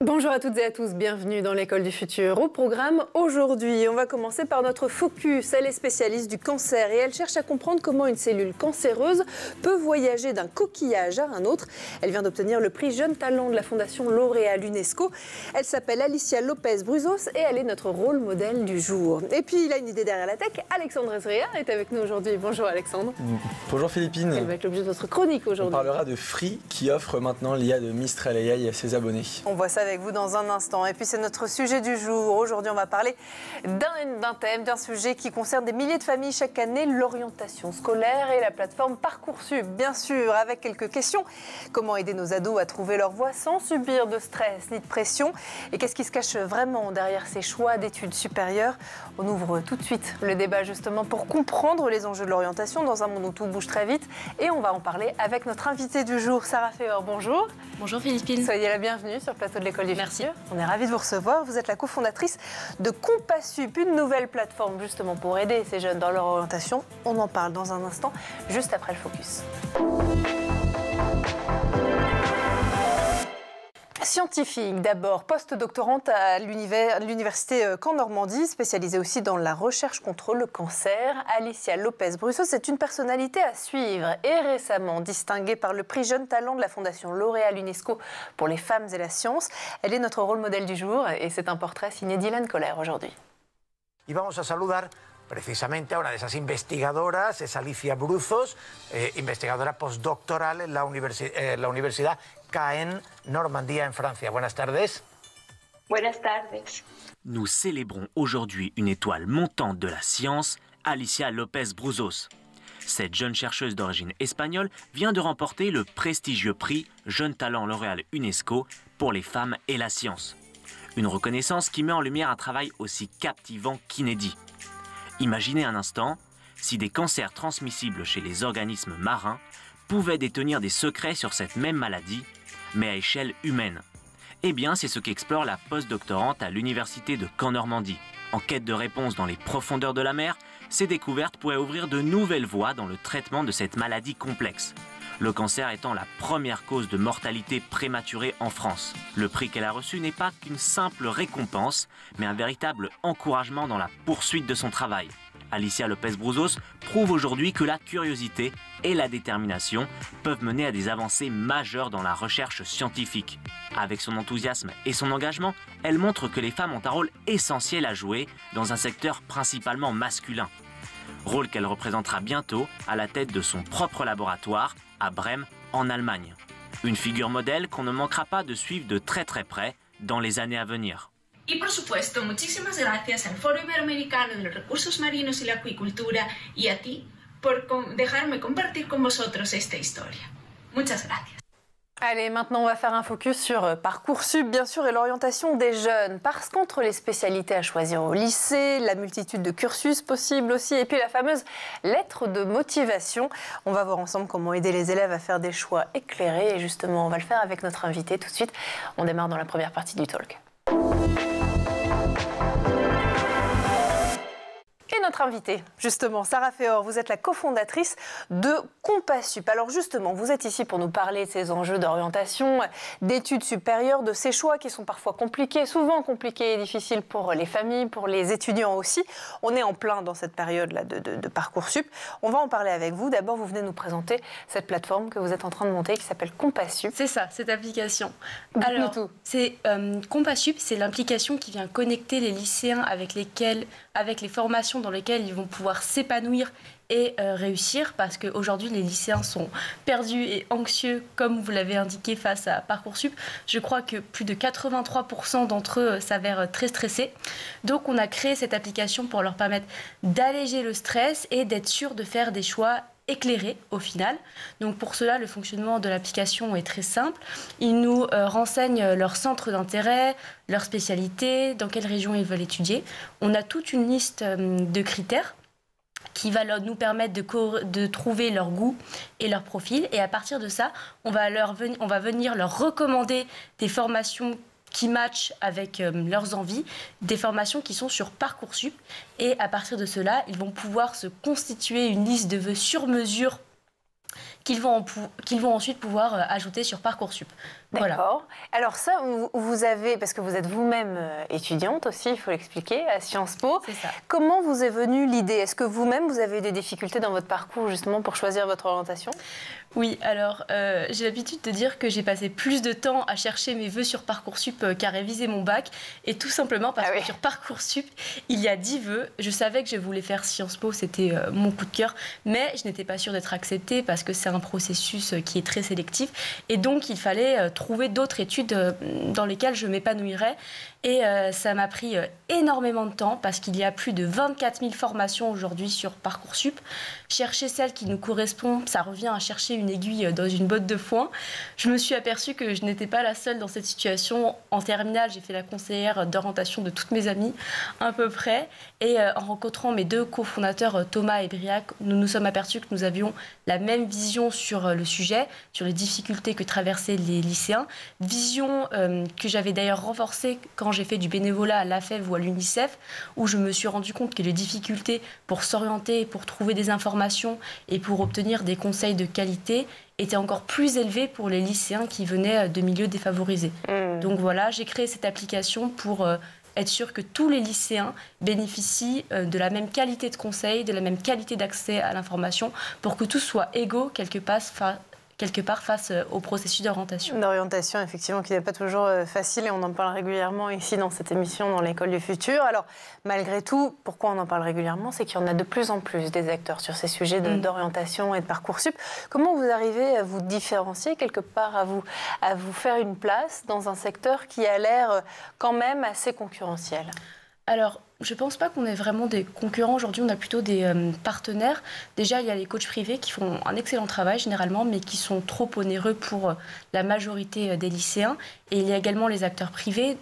Bonjour à toutes et à tous, bienvenue dans l'école du futur. Au programme aujourd'hui, on va commencer par notre focus. Elle est spécialiste du cancer et elle cherche à comprendre comment une cellule cancéreuse peut voyager d'un coquillage à un autre. Elle vient d'obtenir le prix Jeune Talent de la Fondation L'Oréal UNESCO. Elle s'appelle Alicia Lopez-Bruzos et elle est notre rôle modèle du jour. Et puis il a une idée derrière la tech, Alexandre Ezrea est avec nous aujourd'hui. Bonjour Alexandre. Bonjour Philippine. Elle va être l'objet de votre chronique aujourd'hui. On parlera de Free qui offre maintenant l'IA de Mistral AI à ses abonnés. On voit ça avec vous dans un instant. Et puis c'est notre sujet du jour. Aujourd'hui, on va parler d'un thème, d'un sujet qui concerne des milliers de familles chaque année, l'orientation scolaire et la plateforme Parcoursup. Bien sûr, avec quelques questions. Comment aider nos ados à trouver leur voie sans subir de stress ni de pression? Et qu'est-ce qui se cache vraiment derrière ces choix d'études supérieures? On ouvre tout de suite le débat justement pour comprendre les enjeux de l'orientation dans un monde où tout bouge très vite. Et on va en parler avec notre invitée du jour, Sarah Feor. Bonjour. Bonjour Philippine. Soyez la bienvenue sur le plateau de l'école du Merci. futur. On est ravis de vous recevoir. Vous êtes la cofondatrice de Compassup, une nouvelle plateforme justement pour aider ces jeunes dans leur orientation. On en parle dans un instant, juste après le focus. Scientifique d'abord, post-doctorante à l'université Caen Normandie, spécialisée aussi dans la recherche contre le cancer. Alicia Lopez-Bruzos est une personnalité à suivre et récemment distinguée par le prix Jeune Talent de la Fondation L'Oréal UNESCO pour les femmes et la science. Elle est notre rôle modèle du jour et c'est un portrait signé Dylan Kohler aujourd'hui. Y vamos a saludar precisamente a una de esas investigadoras, es Alicia Bruzos, investigadora postdoctoral en la Universidad Caen Normandía en Francia. Buenas tardes. Buenas tardes. Nous célébrons aujourd'hui une étoile montante de la science, Alicia Lopez-Bruzos. Cette jeune chercheuse d'origine espagnole vient de remporter le prestigieux prix Jeune Talent L'Oréal UNESCO pour les femmes et la science. Une reconnaissance qui met en lumière un travail aussi captivant qu'inédit. Imaginez un instant, si des cancers transmissibles chez les organismes marins pouvaient détenir des secrets sur cette même maladie, mais à échelle humaine. Eh bien, c'est ce qu'explore la postdoctorante à l'université de Caen Normandie. En quête de réponses dans les profondeurs de la mer, ces découvertes pourraient ouvrir de nouvelles voies dans le traitement de cette maladie complexe. Le cancer étant la première cause de mortalité prématurée en France. Le prix qu'elle a reçu n'est pas qu'une simple récompense, mais un véritable encouragement dans la poursuite de son travail. Alicia Lopez-Bruzos prouve aujourd'hui que la curiosité et la détermination peuvent mener à des avancées majeures dans la recherche scientifique. Avec son enthousiasme et son engagement, elle montre que les femmes ont un rôle essentiel à jouer dans un secteur principalement masculin. Rôle qu'elle représentera bientôt à la tête de son propre laboratoire à Brême, en Allemagne. Une figure modèle qu'on ne manquera pas de suivre de très près dans les années à venir. Y por supuesto, muchísimas gracias al Foro Iberoamericano de los Recursos Marinos y la Acuicultura y a ti por dejarme compartir con vosotros esta historia. Muchas gracias. Allez, maintenant on va faire un focus sur Parcoursup, bien sûr, et l'orientation des jeunes. Parce qu'entre les spécialités à choisir au lycée, la multitude de cursus possibles aussi, et puis la fameuse lettre de motivation, on va voir ensemble comment aider les élèves à faire des choix éclairés. Et justement, on va le faire avec notre invité tout de suite. On démarre dans la première partie du talk. Et notre invitée, justement, Sarah Feor, vous êtes la cofondatrice de Compassup. Alors justement, vous êtes ici pour nous parler de ces enjeux d'orientation, d'études supérieures, de ces choix qui sont parfois compliqués, souvent compliqués et difficiles pour les familles, pour les étudiants aussi. On est en plein dans cette période-là de Parcoursup. On va en parler avec vous. D'abord, vous venez nous présenter cette plateforme que vous êtes en train de monter qui s'appelle Compassup. C'est ça, cette application. Alors, Compassup, c'est l'application qui vient connecter les lycéens avec les formations dans lesquelles ils vont pouvoir s'épanouir et réussir, parce qu'aujourd'hui les lycéens sont perdus et anxieux, comme vous l'avez indiqué, face à Parcoursup. Je crois que plus de 83% d'entre eux s'avèrent très stressés. Donc on a créé cette application pour leur permettre d'alléger le stress et d'être sûr de faire des choix éclairés au final. Donc pour cela, le fonctionnement de l'application est très simple. Ils nous renseignent leur centre d'intérêt, leur spécialité, dans quelle région ils veulent étudier. On a toute une liste de critères qui va nous permettre de trouver leur goût et leur profil. Et à partir de ça, on va venir leur recommander des formations qui matchent avec leurs envies, des formations qui sont sur Parcoursup. Et à partir de cela, ils vont pouvoir se constituer une liste de vœux sur mesure qu'ils vont ensuite pouvoir ajouter sur Parcoursup. Voilà. D'accord. Alors ça, vous avez, parce que vous êtes vous-même étudiante aussi, il faut l'expliquer, à Sciences Po. C'est ça. Comment vous est venue l'idée? Est-ce que vous-même, vous avez eu des difficultés dans votre parcours justement pour choisir votre orientation? Oui, alors j'ai l'habitude de dire que j'ai passé plus de temps à chercher mes vœux sur Parcoursup qu'à réviser mon bac. Et tout simplement parce que sur Parcoursup, il y a 10 vœux. Je savais que je voulais faire Sciences Po, c'était mon coup de cœur. Mais je n'étais pas sûre d'être acceptée parce que c'est un processus qui est très sélectif. Et donc, il fallait trouver d'autres études dans lesquelles je m'épanouirais. Et ça m'a pris énormément de temps parce qu'il y a plus de 24 000 formations aujourd'hui sur Parcoursup. Chercher celle qui nous correspond, ça revient à chercher une aiguille dans une botte de foin. Je me suis aperçue que je n'étais pas la seule dans cette situation. En terminale, j'ai fait la conseillère d'orientation de toutes mes amies, à peu près. Et en rencontrant mes 2 cofondateurs, Thomas et Briac, nous nous sommes aperçus que nous avions la même vision sur le sujet, sur les difficultés que traversaient les lycéens. Vision que j'avais d'ailleurs renforcée quand j'ai fait du bénévolat à l'AFEV ou à l'UNICEF, où je me suis rendu compte que les difficultés pour s'orienter, pour trouver des informations et pour obtenir des conseils de qualité étaient encore plus élevées pour les lycéens qui venaient de milieux défavorisés. Donc voilà, j'ai créé cette application pour être sûr que tous les lycéens bénéficient de la même qualité de conseil, de la même qualité d'accès à l'information, pour que tous soient égaux quelque part face au processus d'orientation. D'orientation, effectivement, qui n'est pas toujours facile et on en parle régulièrement ici dans cette émission, dans l'école du futur. Alors, malgré tout, pourquoi on en parle régulièrement? C'est qu'il y en a de plus en plus des acteurs sur ces sujets d'orientation et de Parcoursup. Comment vous arrivez à vous différencier quelque part, à vous faire une place dans un secteur qui a l'air quand même assez concurrentiel? Alors, je ne pense pas qu'on ait vraiment des concurrents. Aujourd'hui, on a plutôt des partenaires. Déjà, il y a les coachs privés qui font un excellent travail généralement, mais qui sont trop onéreux pour la majorité des lycéens. Et il y a également les acteurs publics,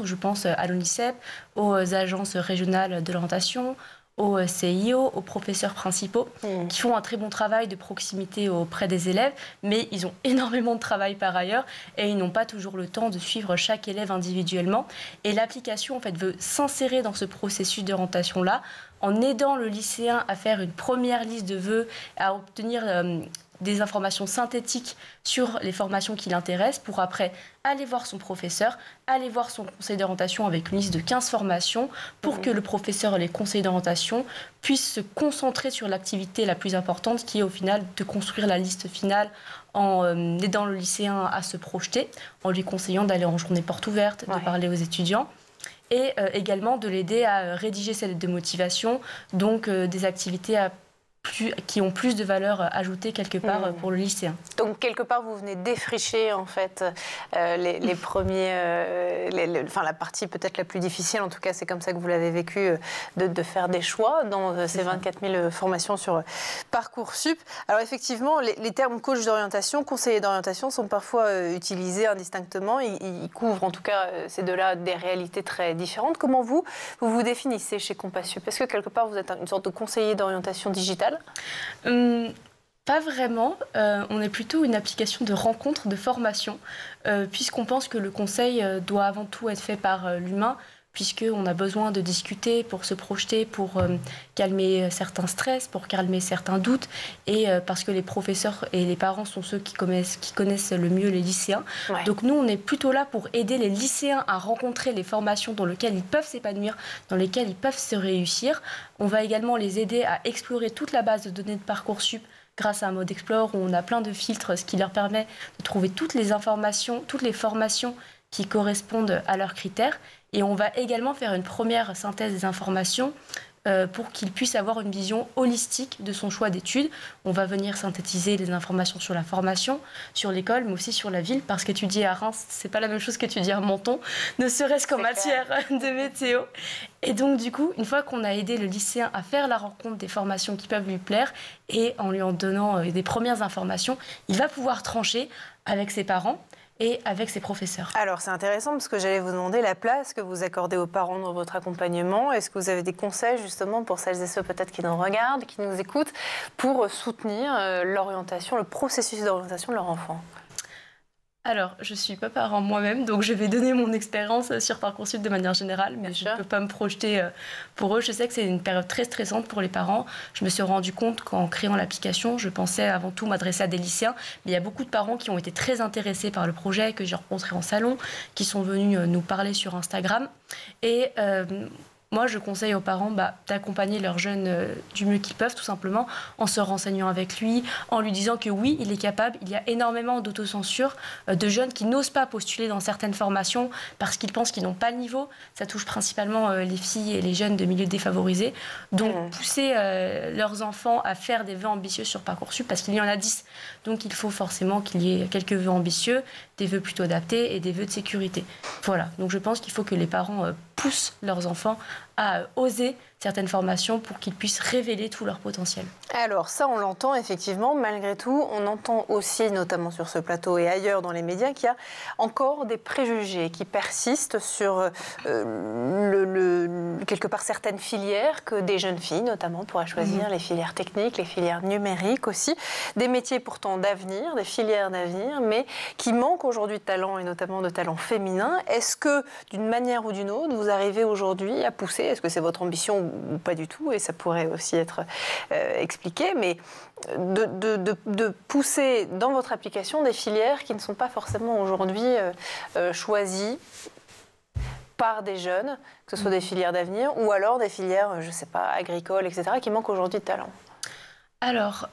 je pense à l'UNICEF, aux agences régionales de l'orientation, aux CIO, aux professeurs principaux, qui font un très bon travail de proximité auprès des élèves, mais ils ont énormément de travail par ailleurs et ils n'ont pas toujours le temps de suivre chaque élève individuellement. Et l'application, en fait, veut s'insérer dans ce processus d'orientation-là en aidant le lycéen à faire une première liste de vœux, à obtenir des informations synthétiques sur les formations qui l'intéressent pour après aller voir son professeur, aller voir son conseil d'orientation avec une liste de 15 formations pour que le professeur et les conseillers d'orientation puissent se concentrer sur l'activité la plus importante qui est au final de construire la liste finale en aidant le lycéen à se projeter, en lui conseillant d'aller en journée porte ouverte, de parler aux étudiants. Et également de l'aider à rédiger sa lettre de motivation, donc des activités qui ont plus de valeur ajoutée quelque part pour le lycéen. Donc quelque part vous venez défricher en fait les premiers, la partie peut-être la plus difficile, en tout cas c'est comme ça que vous l'avez vécu, de faire des choix dans ces 24 000 formations sur Parcoursup. Alors effectivement les termes coach d'orientation, conseiller d'orientation sont parfois utilisés indistinctement, ils couvrent en tout cas ces deux-là des réalités très différentes. Comment vous vous définissez chez Compassup? Est-ce que quelque part vous êtes une sorte de conseiller d'orientation digitale? Pas vraiment. On est plutôt une application de rencontre, de formation, puisqu'on pense que le conseil doit avant tout être fait par l'humain, puisqu'on a besoin de discuter pour se projeter, pour calmer certains stress, pour calmer certains doutes, et parce que les professeurs et les parents sont ceux qui connaissent le mieux les lycéens. Ouais. Donc nous, on est plutôt là pour aider les lycéens à rencontrer les formations dans lesquelles ils peuvent s'épanouir, dans lesquelles ils peuvent se réussir. On va également les aider à explorer toute la base de données de Parcoursup grâce à un mode Explore où on a plein de filtres, ce qui leur permet de trouver toutes les informations, toutes les formations qui correspondent à leurs critères. Et on va également faire une première synthèse des informations pour qu'ils puissent avoir une vision holistique de son choix d'études. On va venir synthétiser les informations sur la formation, sur l'école, mais aussi sur la ville, parce qu'étudier à Reims, c'est pas la même chose qu'étudier à Menton, ne serait-ce qu'en matière de météo. Et donc, du coup, une fois qu'on a aidé le lycéen à faire la rencontre des formations qui peuvent lui plaire, et en lui en donnant des premières informations, il va pouvoir trancher avec ses parents et avec ses professeurs. Alors, c'est intéressant parce que j'allais vous demander la place que vous accordez aux parents dans votre accompagnement. Est-ce que vous avez des conseils justement pour celles et ceux peut-être qui nous regardent, qui nous écoutent, pour soutenir l'orientation, le processus d'orientation de leur enfant ? Alors, je ne suis pas parent moi-même, donc je vais donner mon expérience sur Parcoursup de manière générale, mais je ne peux pas me projeter pour eux. Je sais que c'est une période très stressante pour les parents. Je me suis rendu compte qu'en créant l'application, je pensais avant tout m'adresser à des lycéens, mais il y a beaucoup de parents qui ont été très intéressés par le projet, que j'ai rencontré en salon, qui sont venus nous parler sur Instagram. Et moi, je conseille aux parents d'accompagner leur jeune du mieux qu'ils peuvent, tout simplement, en se renseignant avec lui, en lui disant que oui, il est capable. Il y a énormément d'autocensure de jeunes qui n'osent pas postuler dans certaines formations parce qu'ils pensent qu'ils n'ont pas le niveau. Ça touche principalement les filles et les jeunes de milieux défavorisés. Donc, pousser leurs enfants à faire des vœux ambitieux sur Parcoursup, parce qu'il y en a 10. Donc, il faut forcément qu'il y ait quelques vœux ambitieux, des vœux plutôt adaptés et des vœux de sécurité. Voilà. Donc, je pense qu'il faut que les parents poussent leurs enfants à oser certaines formations pour qu'ils puissent révéler tout leur potentiel. Alors ça, on l'entend effectivement. Malgré tout, on entend aussi, notamment sur ce plateau et ailleurs dans les médias, qu'il y a encore des préjugés qui persistent sur quelque part certaines filières que des jeunes filles, notamment, pourraient choisir, les filières techniques, les filières numériques aussi. Des métiers pourtant d'avenir, des filières d'avenir, mais qui manquent aujourd'hui de talent et notamment de talent féminin. Est-ce que, d'une manière ou d'une autre, vous arrivez aujourd'hui à pousser, est-ce que c'est votre ambition ou pas du tout, et ça pourrait aussi être expliqué, mais de pousser dans votre application des filières qui ne sont pas forcément aujourd'hui choisies par des jeunes, que ce soit des filières d'avenir ou alors des filières, je ne sais pas, agricoles, etc., qui manquent aujourd'hui de talent. Alors,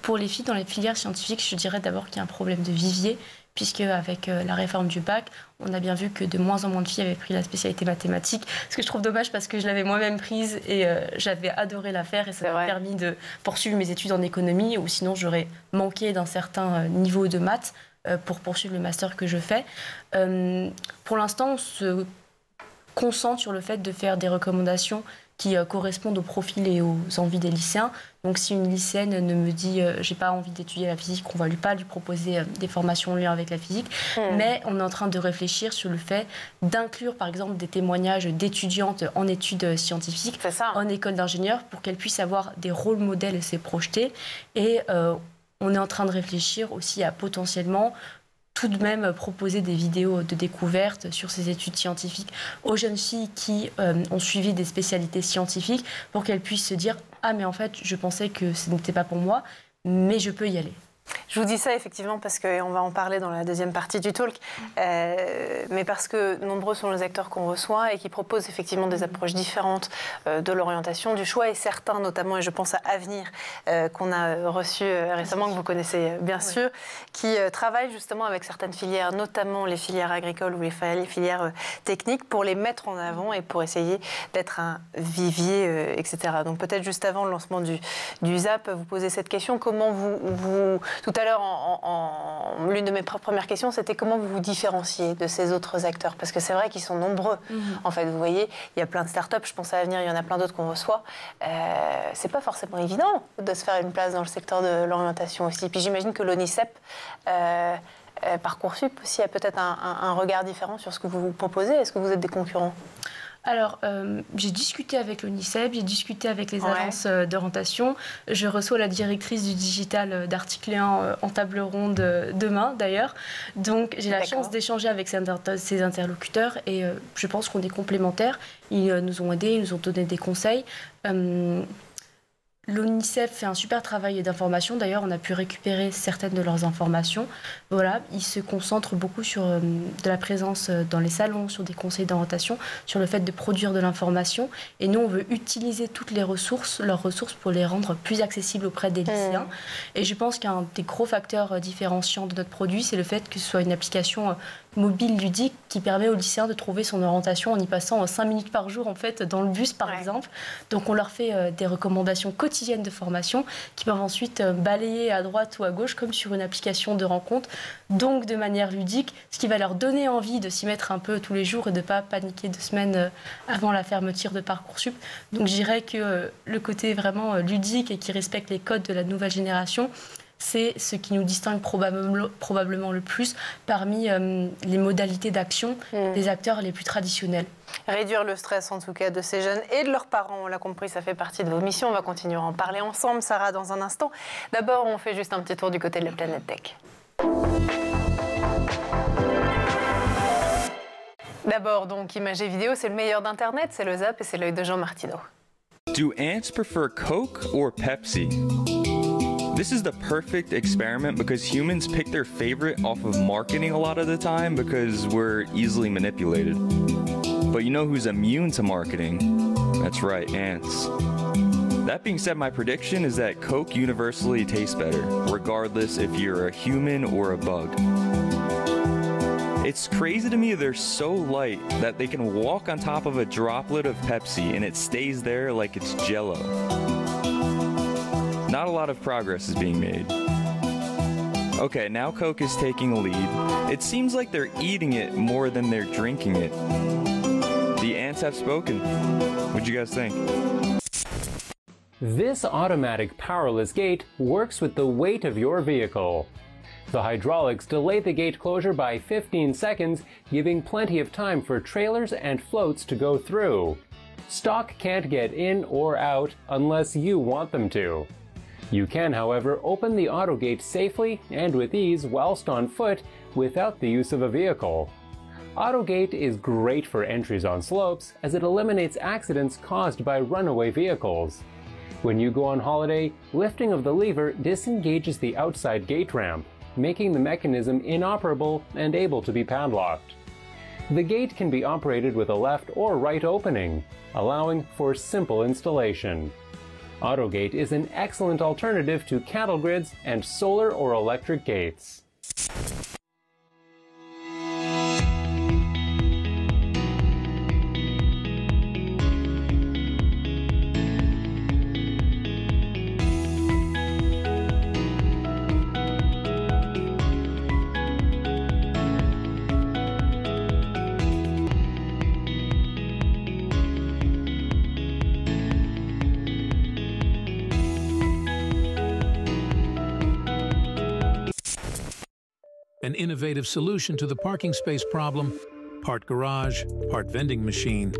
pour les filles dans les filières scientifiques, je dirais d'abord qu'il y a un problème de vivier, puisque avec la réforme du bac, on a bien vu que de moins en moins de filles avaient pris la spécialité mathématique, ce que je trouve dommage parce que je l'avais moi-même prise et j'avais adoré la faire et ça m'a permis de poursuivre mes études en économie, ou sinon j'aurais manqué d'un certain niveau de maths pour poursuivre le master que je fais. Pour l'instant, on se concentre sur le fait de faire des recommandations qui correspondent au profil et aux envies des lycéens. Donc si une lycéenne ne me dit j'ai pas envie d'étudier la physique, on va pas lui proposer des formations en lien avec la physique, mais on est en train de réfléchir sur le fait d'inclure par exemple des témoignages d'étudiantes en études scientifiques, en école d'ingénieur, pour qu'elles puissent avoir des rôles modèles et se projeter. Et on est en train de réfléchir aussi à potentiellement tout de même proposer des vidéos de découverte sur ces études scientifiques aux jeunes filles qui ont suivi des spécialités scientifiques, pour qu'elles puissent se dire « Ah, mais en fait, je pensais que ce n'était pas pour moi, mais je peux y aller ». Je vous dis ça effectivement parce qu'on va en parler dans la deuxième partie du talk, mais parce que nombreux sont les acteurs qu'on reçoit et qui proposent effectivement des approches différentes de l'orientation, du choix, et certains notamment, et je pense à Avenir, qu'on a reçu récemment, que vous connaissez bien sûr, qui travaillent justement avec certaines filières, notamment les filières agricoles ou les filières techniques, pour les mettre en avant et pour essayer d'être un vivier, etc. Donc peut-être juste avant le lancement du ZAP, vous posez cette question, comment vous tout à l'heure, l'une de mes premières questions, c'était comment vous vous différenciez de ces autres acteurs, parce que c'est vrai qu'ils sont nombreux. En fait, vous voyez, il y a plein de startups, je pense à Avenir, il y en a plein d'autres qu'on reçoit. C'est pas forcément évident de se faire une place dans le secteur de l'orientation aussi. Puis j'imagine que l'ONICEP, Parcoursup aussi, a peut-être un regard différent sur ce que vous proposez. Est-ce que vous êtes des concurrents ? Alors, j'ai discuté avec l'ONICEP, j'ai discuté avec les agences d'orientation. Je reçois la directrice du digital d'Article 1 en table ronde demain, d'ailleurs. Donc, j'ai la chance d'échanger avec ces interlocuteurs et je pense qu'on est complémentaires. Ils nous ont aidés, ils nous ont donné des conseils. L'ONICEP fait un super travail d'information. D'ailleurs, on a pu récupérer certaines de leurs informations. Voilà, ils se concentrent beaucoup sur de la présence dans les salons, sur des conseils d'orientation, sur le fait de produire de l'information. Et nous, on veut utiliser toutes leurs ressources pour les rendre plus accessibles auprès des lycéens. Et je pense qu'un des gros facteurs différenciants de notre produit, c'est le fait que ce soit une application mobile ludique qui permet aux lycéens de trouver son orientation en y passant 5 minutes par jour en fait dans le bus par exemple. Donc on leur fait des recommandations quotidiennes de formation qui peuvent ensuite balayer à droite ou à gauche comme sur une application de rencontre, donc de manière ludique, ce qui va leur donner envie de s'y mettre un peu tous les jours et de ne pas paniquer 2 semaines avant la fermeture de Parcoursup. Donc je dirais que le côté vraiment ludique et qui respecte les codes de la nouvelle génération, c'est ce qui nous distingue probablement le plus parmi les modalités d'action des acteurs les plus traditionnels. Réduire le stress, en tout cas, de ces jeunes et de leurs parents. On l'a compris, ça fait partie de vos missions. On va continuer à en parler ensemble, Sarah, dans un instant. D'abord, on fait juste un petit tour du côté de la planète tech. D'abord, donc, images et vidéos, c'est le meilleur d'Internet, c'est le Zap et c'est l'œil de Jean Martineau. Do ants prefer Coke or Pepsi? This is the perfect experiment because humans pick their favorite off of marketing a lot of the time because we're easily manipulated. But you know who's immune to marketing? That's right, ants. That being said, my prediction is that Coke universally tastes better, regardless if you're a human or a bug. It's crazy to me they're so light that they can walk on top of a droplet of Pepsi and it stays there like it's Jell-O. Not a lot of progress is being made. Okay, now Coke is taking a lead. It seems like they're eating it more than they're drinking it. The ants have spoken. What'd you guys think? This automatic powerless gate works with the weight of your vehicle. The hydraulics delay the gate closure by 15 seconds, giving plenty of time for trailers and floats to go through. Stock can't get in or out unless you want them to. You can, however, open the auto gate safely and with ease whilst on foot without the use of a vehicle. AutoGate is great for entries on slopes as it eliminates accidents caused by runaway vehicles. When you go on holiday, lifting of the lever disengages the outside gate ramp, making the mechanism inoperable and able to be padlocked. The gate can be operated with a left or right opening, allowing for simple installation. AutoGate is an excellent alternative to cattle grids and solar or electric gates. An innovative solution to the parking space problem, part garage, part vending machine.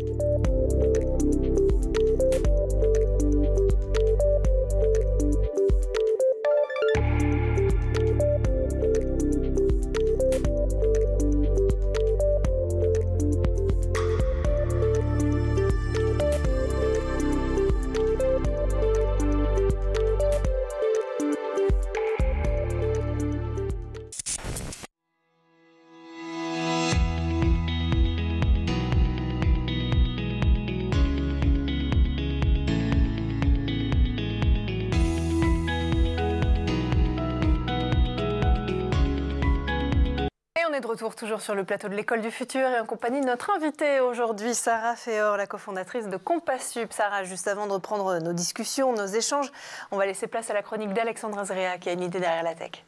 De retour toujours sur le plateau de l'École du Futur et en compagnie de notre invitée aujourd'hui, Sarah Feor, la cofondatrice de Compassup. Sarah, juste avant de reprendre nos discussions, nos échanges, on va laisser place à la chronique d'Alexandre Azrea qui a une idée derrière la tech.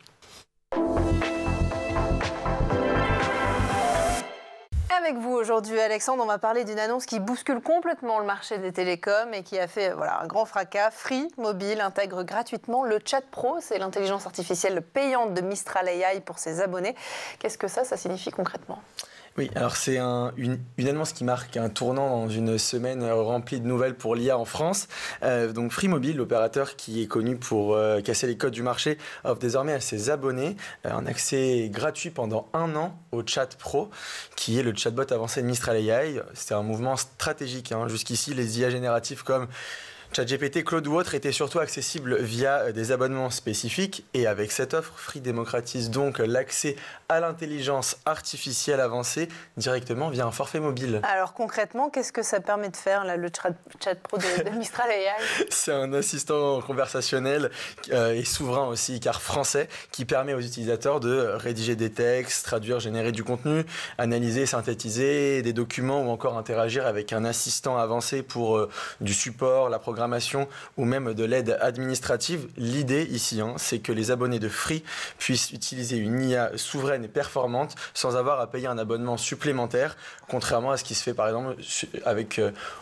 Avec vous aujourd'hui, Alexandre, on va parler d'une annonce qui bouscule complètement le marché des télécoms et qui a fait un grand fracas. Free Mobile intègre gratuitement le Chat Pro, c'est l'intelligence artificielle payante de Mistral AI pour ses abonnés. Qu'est-ce que ça signifie concrètement ? Oui, alors c'est une annonce qui marque un tournant dans une semaine remplie de nouvelles pour l'IA en France. Donc Free Mobile, l'opérateur qui est connu pour casser les codes du marché, offre désormais à ses abonnés un accès gratuit pendant 1 an au Chat Pro, qui est le chatbot avancé de Mistral AI. C'est un mouvement stratégique. Jusqu'ici, les IA génératifs comme ChatGPT, Claude ou autres étaient surtout accessibles via des abonnements spécifiques et avec cette offre, Free démocratise donc l'accès à l'intelligence artificielle avancée directement via un forfait mobile. Alors concrètement, qu'est-ce que ça permet de faire là, le Chat Pro de Mistral AI ? C'est un assistant conversationnel et souverain aussi, car français, qui permet aux utilisateurs de rédiger des textes, traduire, générer du contenu, analyser, synthétiser des documents ou encore interagir avec un assistant avancé pour du support, la programmation ou même de l'aide administrative. L'idée ici, c'est que les abonnés de Free puissent utiliser une IA souveraine et performante sans avoir à payer un abonnement supplémentaire, contrairement à ce qui se fait par exemple avec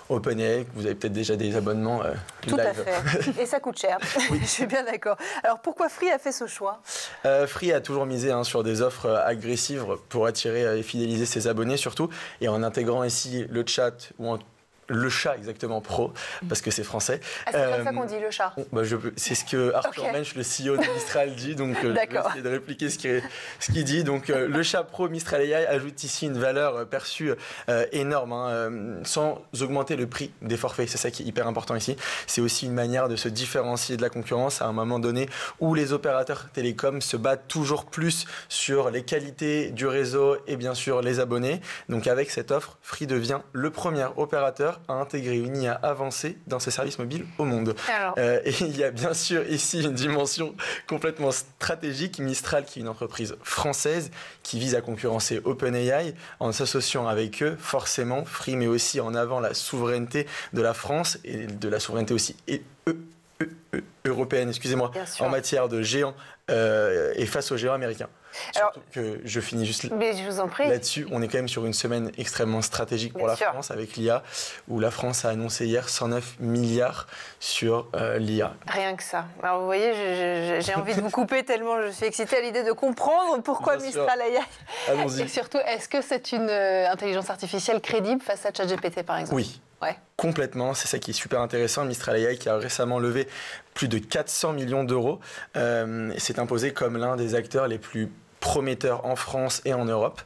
OpenAI. Vous avez peut-être déjà des abonnements Tout live. à fait. Et ça coûte cher. Oui. Je suis bien d'accord. Alors pourquoi Free a fait ce choix ? Free a toujours misé sur des offres agressives pour attirer et fidéliser ses abonnés surtout, et en intégrant ici le chat ou le chat exactement pro, parce que c'est français. Ah, c'est comme ça qu'on dit le chat. C'est ce que Arthur Mensch, le CEO de Mistral, dit, donc je vais essayer de répliquer ce qu'il dit. Donc le chat pro Mistral AI ajoute ici une valeur perçue énorme, sans augmenter le prix des forfaits. C'est ça qui est hyper important ici. C'est aussi une manière de se différencier de la concurrence à un moment donné où les opérateurs télécoms se battent toujours plus sur les qualités du réseau et bien sûr les abonnés. Donc avec cette offre, Free devient le premier opérateur à intégrer une IA avancée dans ses services mobiles au monde. Et il y a bien sûr ici une dimension complètement stratégique. Mistral, qui est une entreprise française qui vise à concurrencer OpenAI en s'associant avec eux, forcément, Free met aussi en avant la souveraineté de la France et de la souveraineté aussi européenne, en matière de géants et face aux géants américains. Surtout que je finis juste là-dessus, on est quand même sur une semaine extrêmement stratégique pour la France avec l'IA, où la France a annoncé hier 109 milliards sur l'IA. Rien que ça. Alors vous voyez, j'ai envie de vous couper tellement je suis excitée à l'idée de comprendre pourquoi Mistral AI. Allons-y. Et surtout, est-ce que c'est une intelligence artificielle crédible face à ChatGPT par exemple? Oui. Complètement, c'est ça qui est super intéressant. Mistral AI qui a récemment levé plus de 400 millions d'euros s'est imposé comme l'un des acteurs les plus prometteurs en France et en Europe.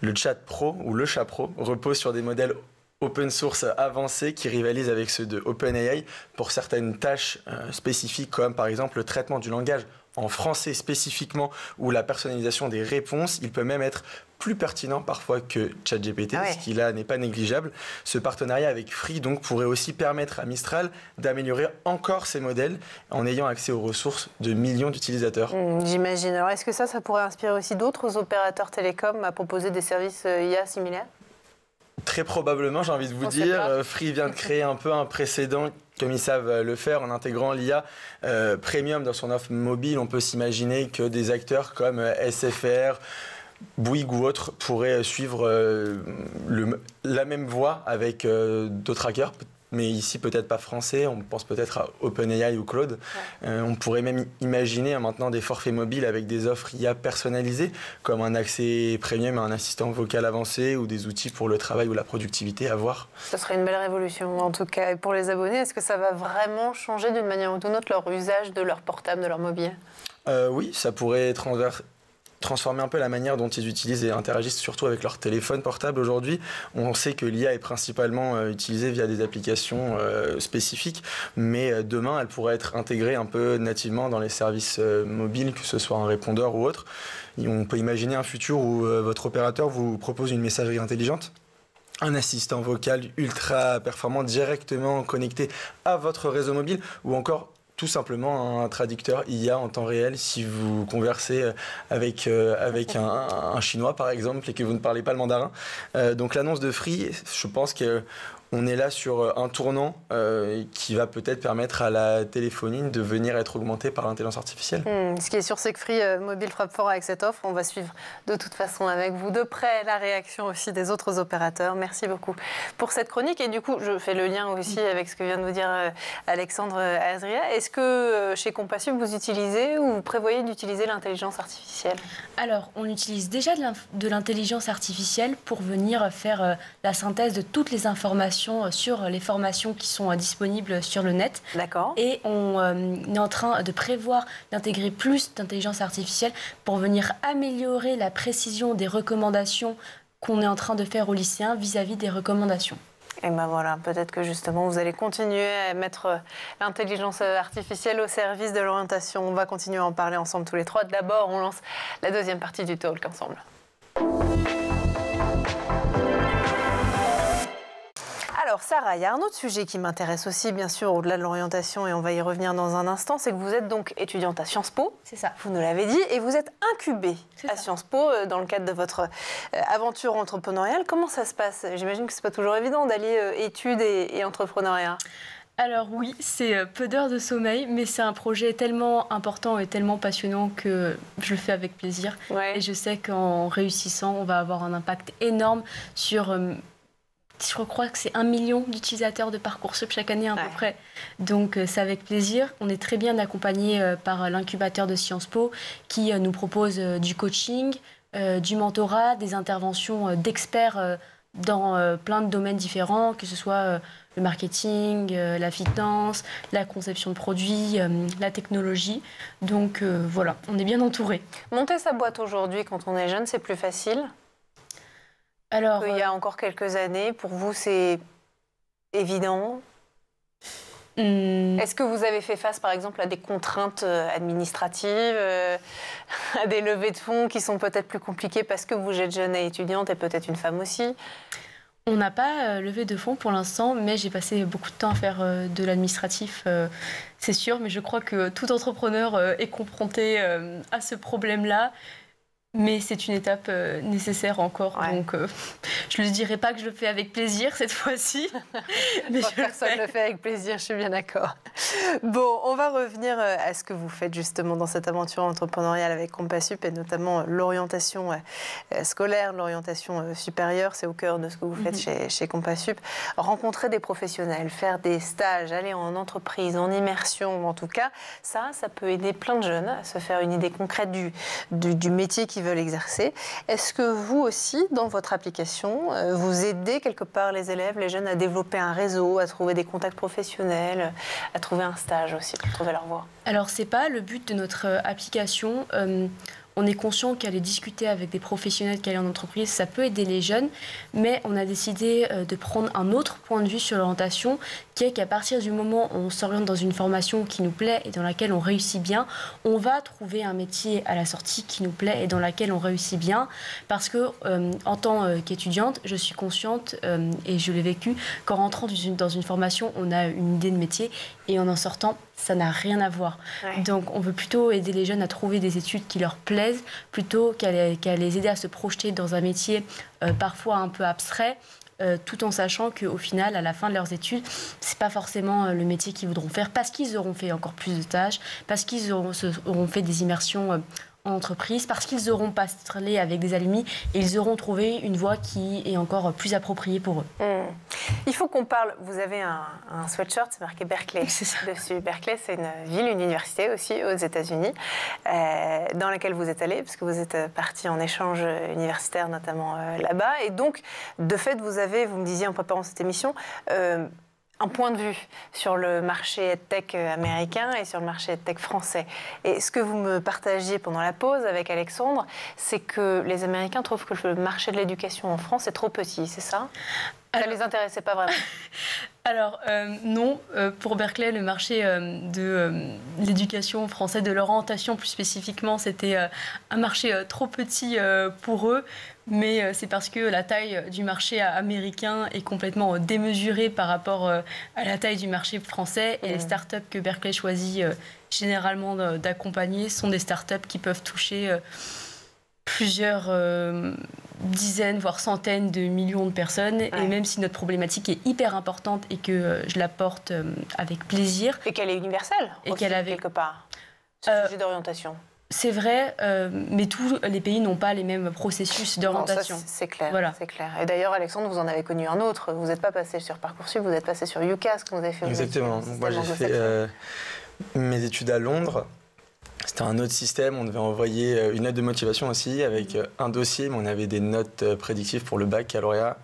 Le Chat Pro ou le Chat Pro repose sur des modèles open source avancés qui rivalisent avec ceux de OpenAI pour certaines tâches spécifiques comme par exemple le traitement du langage en français spécifiquement ou la personnalisation des réponses. Il peut même être plus pertinent parfois que ChatGPT, ce qui là n'est pas négligeable. Ce partenariat avec Free donc pourrait aussi permettre à Mistral d'améliorer encore ses modèles en ayant accès aux ressources de millions d'utilisateurs. J'imagine. Alors est-ce que ça pourrait inspirer aussi d'autres opérateurs télécoms à proposer des services IA similaires? Très probablement, j'ai envie de vous dire. Free vient de créer un peu un précédent comme ils savent le faire en intégrant l'IA Premium dans son offre mobile. On peut s'imaginer que des acteurs comme SFR, Bouygues ou autres pourraient suivre la même voie avec d'autres hackers, mais ici peut-être pas français, on pense peut-être à OpenAI ou Claude. On pourrait même imaginer maintenant des forfaits mobiles avec des offres IA personnalisées, comme un accès premium à un assistant vocal avancé ou des outils pour le travail ou la productivité à voir. Ça serait une belle révolution en tout cas. Et pour les abonnés, est-ce que ça va vraiment changer d'une manière ou d'une autre leur usage de leur portable, de leur mobile? Oui, ça pourrait transformer un peu la manière dont ils utilisent et interagissent surtout avec leur téléphone portable aujourd'hui. On sait que l'IA est principalement utilisée via des applications spécifiques, mais demain, elle pourrait être intégrée un peu nativement dans les services mobiles, que ce soit un répondeur ou autre. Et on peut imaginer un futur où votre opérateur vous propose une messagerie intelligente, un assistant vocal ultra performant directement connecté à votre réseau mobile, ou encore tout simplement un traducteur IA en temps réel si vous conversez avec un Chinois par exemple et que vous ne parlez pas le mandarin. Donc l'annonce de Free, je pense qu'on est là sur un tournant qui va peut-être permettre à la téléphonie de venir être augmentée par l'intelligence artificielle. Ce qui est sûr, c'est que Free Mobile frappe fort avec cette offre. On va suivre de toute façon avec vous de près la réaction aussi des autres opérateurs. Merci beaucoup pour cette chronique. Et du coup, je fais le lien aussi avec ce que vient de vous dire Alexandre Azria. Est-ce que chez Compassus, vous utilisez ou vous prévoyez d'utiliser l'intelligence artificielle? Alors, on utilise déjà de l'intelligence artificielle pour venir faire la synthèse de toutes les informations sur les formations qui sont disponibles sur le net. D'accord. Et on est en train de prévoir d'intégrer plus d'intelligence artificielle pour venir améliorer la précision des recommandations qu'on est en train de faire aux lycéens vis-à-vis des recommandations. Et ben voilà, peut-être que justement vous allez continuer à mettre l'intelligence artificielle au service de l'orientation. On va continuer à en parler ensemble tous les trois. D'abord, on lance la deuxième partie du talk ensemble. Alors Sarah, il y a un autre sujet qui m'intéresse aussi, bien sûr, au-delà de l'orientation, et on va y revenir dans un instant, c'est que vous êtes donc étudiante à Sciences Po. C'est ça. Vous nous l'avez dit, et vous êtes incubée à Sciences Po dans le cadre de votre aventure entrepreneuriale. Comment ça se passe? J'imagine que c'est pas toujours évident d'allier études et entrepreneuriat. Alors oui, c'est peu d'heures de sommeil, mais c'est un projet tellement important et tellement passionnant que je le fais avec plaisir. Ouais. Et je sais qu'en réussissant, on va avoir un impact énorme sur... je crois que c'est 1 million d'utilisateurs de Parcoursup chaque année à peu près. Donc c'est avec plaisir. On est très bien accompagné par l'incubateur de Sciences Po qui nous propose du coaching, du mentorat, des interventions d'experts dans plein de domaines différents, que ce soit le marketing, la finance, la conception de produits, la technologie. Donc voilà, on est bien entouré. Monter sa boîte aujourd'hui, quand on est jeune, c'est plus facile? Alors, il y a encore quelques années, pour vous, c'est évident? Est-ce que vous avez fait face, par exemple, à des contraintes administratives, à des levées de fonds qui sont peut-être plus compliquées parce que vous êtes jeune et étudiante et peut-être une femme aussi? On n'a pas levé de fonds pour l'instant, mais j'ai passé beaucoup de temps à faire de l'administratif, c'est sûr. Mais je crois que tout entrepreneur est confronté à ce problème-là. Mais c'est une étape nécessaire encore, donc je ne dirais pas que je le fais avec plaisir cette fois-ci. Mais personne ne le fait avec plaisir, je suis bien d'accord. Bon, on va revenir à ce que vous faites justement dans cette aventure entrepreneuriale avec Compasup et notamment l'orientation scolaire, l'orientation supérieure, c'est au cœur de ce que vous faites chez Compasup. Rencontrer des professionnels, faire des stages, aller en entreprise, en immersion en tout cas, ça peut aider plein de jeunes à se faire une idée concrète du métier qu'ils veulent exercer. Est-ce que vous aussi, dans votre application, vous aidez quelque part les élèves, les jeunes à développer un réseau, à trouver des contacts professionnels, à trouver un stage aussi pour trouver leur voie? Alors, c'est pas le but de notre application. On est conscient qu'aller discuter avec des professionnels, qu'aller en entreprise, ça peut aider les jeunes, mais on a décidé de prendre un autre point de vue sur l'orientation, qui est qu'à partir du moment où on s'oriente dans une formation qui nous plaît et dans laquelle on réussit bien, on va trouver un métier à la sortie qui nous plaît et dans laquelle on réussit bien, parce que en tant qu'étudiante, je suis consciente, et je l'ai vécu, qu'en rentrant dans une formation, on a une idée de métier, et en sortant, ça n'a rien à voir. Ouais. Donc on veut plutôt aider les jeunes à trouver des études qui leur plaisent, plutôt qu'à les aider à se projeter dans un métier parfois un peu abstrait, tout en sachant qu'au final, à la fin de leurs études, c'est pas forcément le métier qu'ils voudront faire, parce qu'ils auront fait encore plus de tâches, parce qu'ils auront fait des immersions en entreprise, parce qu'ils auront parlé avec des alumni et ils auront trouvé une voie qui est encore plus appropriée pour eux. Il faut qu'on parle, vous avez un sweatshirt, c'est marqué Berkeley dessus. Berkeley, c'est une ville, une université aussi aux États-Unis, dans laquelle vous êtes allé, parce que vous êtes parti en échange universitaire notamment là-bas. Et donc, de fait, vous me disiez en préparant cette émission, un point de vue sur le marché EdTech américain et sur le marché EdTech français. Et ce que vous me partagiez pendant la pause avec Alexandre, c'est que les Américains trouvent que le marché de l'éducation en France est trop petit, c'est ça? Ça ne les intéressait pas vraiment? Alors non, pour Berkeley, le marché de l'éducation française, de l'orientation plus spécifiquement, c'était un marché trop petit pour eux. Mais c'est parce que la taille du marché américain est complètement démesurée par rapport à la taille du marché français. Et les startups que Berkeley choisit généralement d'accompagner sont des startups qui peuvent toucher plusieurs dizaines, voire centaines de millions de personnes. Ouais. Et même si notre problématique est hyper importante et que je la porte avec plaisir. Et qu'elle est universelle et qu'elle avait quelque part, ce sujet d'orientation. C'est vrai, mais tous les pays n'ont pas les mêmes processus d'orientation. C'est clair, voilà. C'est clair. Et d'ailleurs, Alexandre, vous en avez connu un autre. Vous n'êtes pas passé sur Parcoursup, vous êtes passé sur UCAS, que vous avez fait. Exactement. Moi, j'ai fait mes études à Londres. C'était un autre système. On devait envoyer une lettre de motivation aussi, avec un dossier, mais on avait des notes prédictives pour le baccalauréat.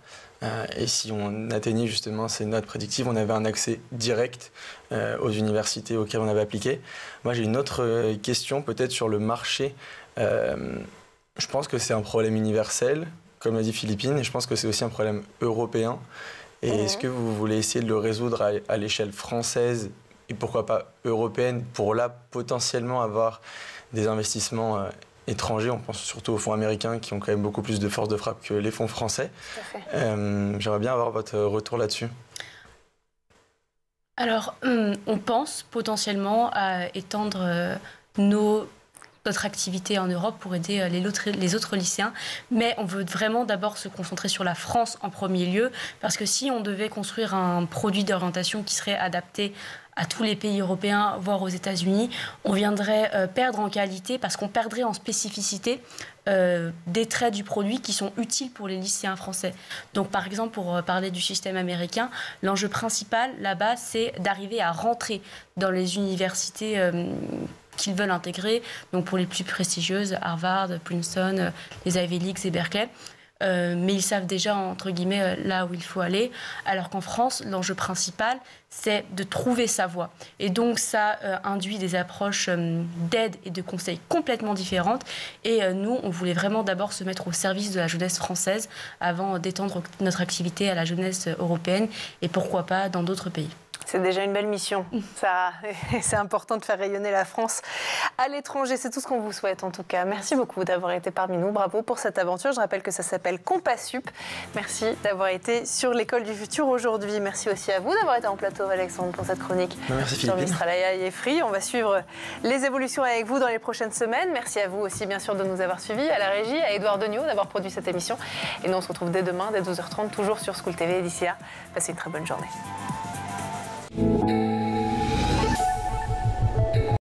Et si on atteignait justement ces notes prédictives, on avait un accès direct aux universités auxquelles on avait appliqué. Moi, j'ai une autre question peut-être sur le marché. Je pense que c'est un problème universel, comme l'a dit Philippine, et je pense que c'est aussi un problème européen. Et est-ce que vous voulez essayer de le résoudre à l'échelle française et pourquoi pas européenne, pour là potentiellement avoir des investissements étrangers, on pense surtout aux fonds américains qui ont quand même beaucoup plus de force de frappe que les fonds français. J'aimerais bien avoir votre retour là-dessus. Alors, on pense potentiellement à étendre notre activité en Europe pour aider les autres lycéens, mais on veut vraiment d'abord se concentrer sur la France en premier lieu, parce que si on devait construire un produit d'orientation qui serait adapté à tous les pays européens, voire aux États-Unis, on viendrait perdre en qualité parce qu'on perdrait en spécificité des traits du produit qui sont utiles pour les lycéens français. Donc, par exemple, pour parler du système américain, l'enjeu principal là-bas, c'est d'arriver à rentrer dans les universités qu'ils veulent intégrer. Donc, pour les plus prestigieuses, Harvard, Princeton, les Ivy Leagues et Berkeley. mais ils savent déjà, entre guillemets, là où il faut aller. Alors qu'en France, l'enjeu principal, c'est de trouver sa voie. Et donc, ça induit des approches d'aide et de conseils complètement différentes. Et nous, on voulait vraiment d'abord se mettre au service de la jeunesse française avant d'étendre notre activité à la jeunesse européenne et pourquoi pas dans d'autres pays. C'est déjà une belle mission, Sarah. C'est important de faire rayonner la France à l'étranger. C'est tout ce qu'on vous souhaite en tout cas. Merci beaucoup d'avoir été parmi nous. Bravo pour cette aventure. Je rappelle que ça s'appelle Compasup. Merci d'avoir été sur l'École du futur aujourd'hui. Merci aussi à vous d'avoir été en plateau, Alexandre, pour cette chronique. Merci sur Mistral AI et Free. On va suivre les évolutions avec vous dans les prochaines semaines. Merci à vous aussi, bien sûr, de nous avoir suivis, à la régie, à Édouard Degnaud d'avoir produit cette émission. Et nous, on se retrouve dès demain, dès 12h30, toujours sur School TV. D'ici là, passez une très bonne journée.